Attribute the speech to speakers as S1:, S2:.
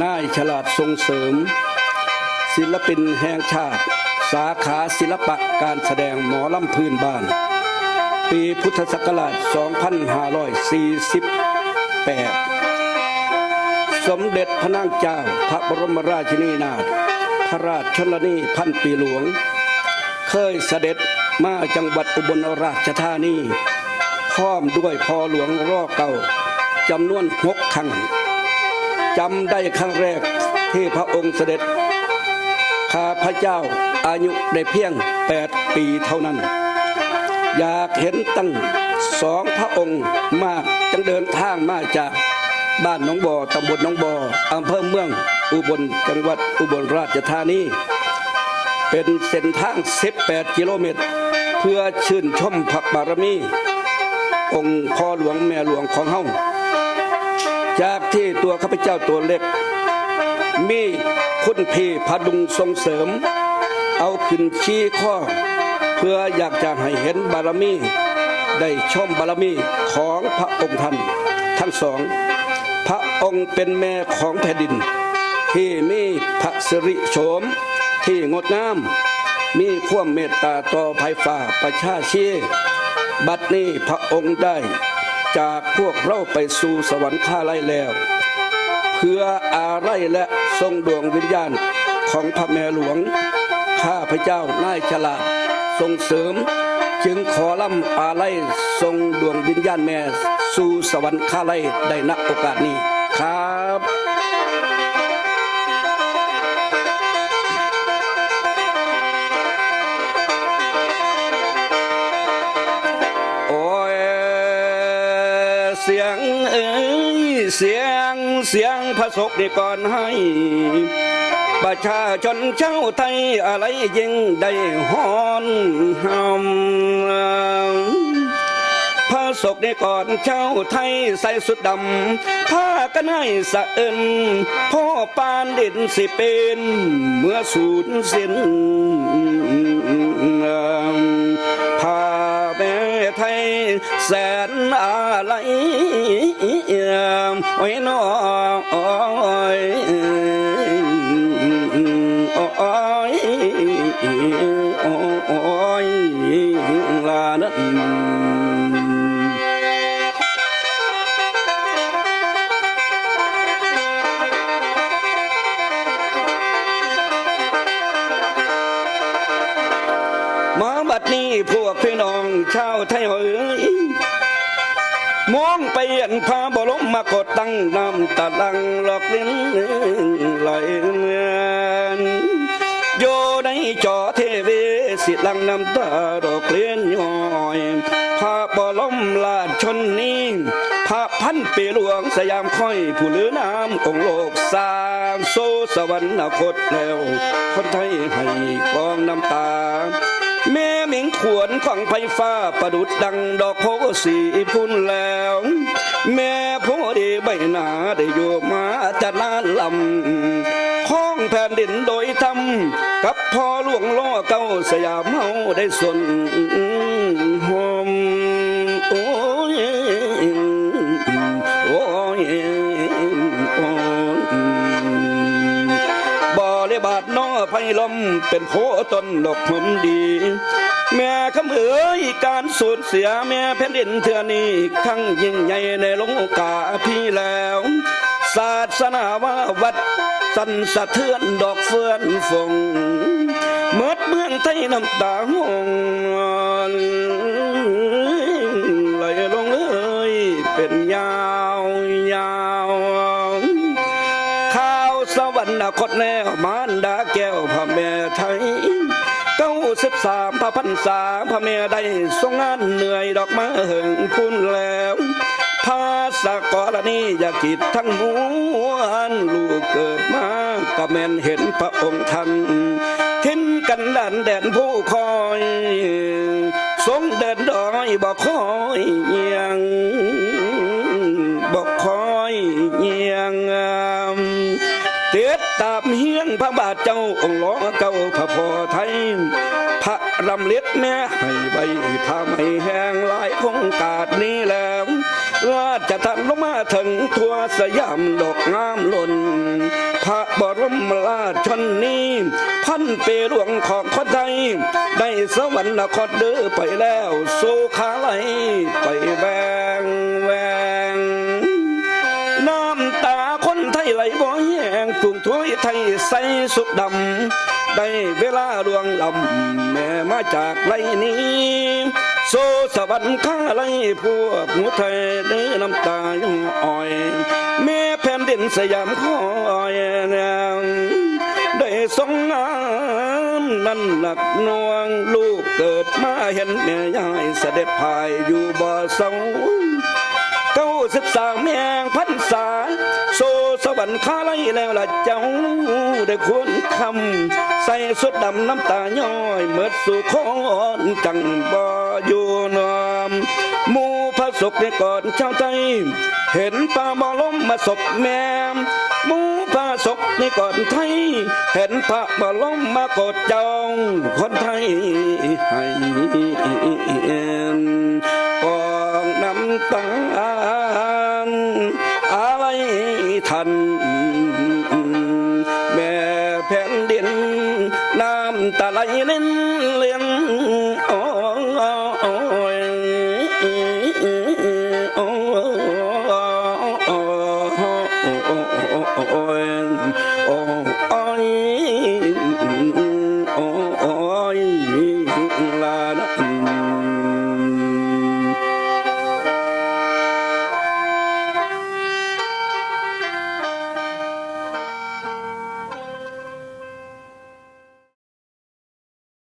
S1: นายฉลาดส่งเสริมศิลปินแห่งชาติสาขาศิลปะการแสดงหมอลำพื้นบ้านปีพุทธศักราช 2548 สมเด็จพระนางเจ้าพระบรมราชินีนาถพระราชชนนีพันปีหลวงเคยเสด็จมาจังหวัดอุบลราชธานีพร้อมด้วยพ่อหลวงรอเก่าจำนวน6 ครั้งจำได้ครั้งแรกที่พระองค์เสด็จข้าพระเจ้าอายุได้เพียง8 ปีเท่านั้นอยากเห็นตั้ง2 พระองค์มากจึงเดินทางมาจากบ้านหนองบ่อตำบลหนองบ่ออำเภอเมืองอุบลจังหวัดอุบลราชธานีเป็นเส้นทาง18 กิโลเมตรเพื่อชื่นชมพระบารมีองค์พ่อหลวงแม่หลวงของเฮาจากที่ตัวข้าพเจ้าตัวเล็กมีคุณพี่พดุงส่งเสริมเอาขึ้นชี้ข้อเพื่ออยากจะให้เห็นบารมีได้ชมบารมีของพระองค์ท่านทั้งสองพระองค์เป็นแม่ของแผ่นดินที่มีพระสิริโฉมที่งดงามมีความเมตตาต่อภัยฝ่าประชาชีบัดนี้พระองค์ได้จากพวกเราไปสู่สวรรคาลัยแล้วเพื่ออาลัยและทรงดวงวิญญาณของพระแม่หลวงข้าพเจ้านายฉลาดส่งเสริมจึงขอล่ำอาลัยทรงดวงวิญญาณแม่สู่สวรรคาลัยได้ณโอกาสนี้ครับเสียงเสียงพระศกได้ก่อนให้ประชาชนเจ้าไทยอะไรยิ่งได้ฮอนหำพระศกได้ก่อนเจ้าไทยใส่สุดดำผ้ากันให้สะเอินพ่อปานดินสิเป็นเมื่อสูญสิ้นผ้าแม่ไทยแสนอะไรโอ้ยน้อยโอ้ยลานะมาบัดนี้พวกพี่น้องชาวไทยเอ๋ยมองไปเห็นพระบรมมากดตั้งน้ำตาลังหลอกลิ้นไหลเมือนโยในจอเทวีสิลังน้ำตาดอกเลี้ยนย้อยพระบรมราชชนนีพระพันปีหลวงสยามค่อยผู้ลือน้ำองค์โลกสร้างโซสวรรคตแล้วคนไทยให้กองน้ำตาแม่หมิงขวนของไฟฟ้าประดุดดังดอกโพสีพุ่นแล้วแม่โพดีใบหนาได้อยู่มาจัดลานลำของแผ่นดินโดยธรรมกับพ่อหลวงล่อเก้าสยามเฮาได้ส่วนหอมโอ้ยโอ้ยบาดน้อไผ่ลมเป็นโพต้นดอกหอมดีแม่คำเอ๋ยการสูญเสียแม่แผ่นดินเถื่อนี้ครั้งยิ่งใหญ่ในโลกาพี่แล้วศาสนาว่าวัดสั่นสะเทือนดอกเฟื่อนฟงเมื่อเมืองไทยน้ำตาหงไหลลงเอ้ยเป็นยาวสวรรคตแนวมารดาแก้วพระแม่ไทย93 พระพรรษาพระแม่ได้ทรงงานเหนื่อยดอกไม้เหิงพุ่นแล้วภาษากรณีอยากกิดทั้งมวลลูกเกิดมาก็แม่นเห็นพระองค์ท่านทิ้นกันดันแดนผู้คอยทรงเดินดอยบอกคอยเยียงบอกคอยเยียงเตียดตามเฮียงพระบาทเจ้าองค์ล้อเก่าพระพ่อไทยพระรำเล็ดแม่ให้ใบผ้าไม่แห้งลายคงกาดนี้แล้ว ราชทันลงมาถึงทั่วสยามดอกงามล้นพระบรมราชชนนี้พันปีหลวงของคนไทยได้สวรรคตเดือไปแล้วสู่ขาไหลไปแบงแวงน้ำตาคนไทยไหลบ่แห้งฝูงถ้วยไทยใส่สุดดำได้เวลาดวงลำแม่มาจากไรนี้โซสวรรค์ข้าไรพวกหัวไทยเนื้อน้ำตายังอ่อยแม่แผ่นดินสยามคอยนางได้ทรงงามนั่นหนักหน่วงลูกเกิดมาเห็นแม่ยายเสด็จพายอยู่บ่อเสา93แมงพันษาโซสวรรค์ข้าไล่แล้วล่ะเจ้าได้ควรคำใส่สุดดำน้ำตาย้อยเมื่อสู่คอนจังบ่อยู่นอมหมู่พระศกในก่อนเจ้าไทยเห็นป่าบ่ล้มมาศพแม่หมู่พระศกในก่อนไทยเห็นพระบ่ล้มมากดจองคนไทยให้กองน้ำตาอะไรทันแม่แผ่นดินน้ำตาไหลเล่นเลี้ยง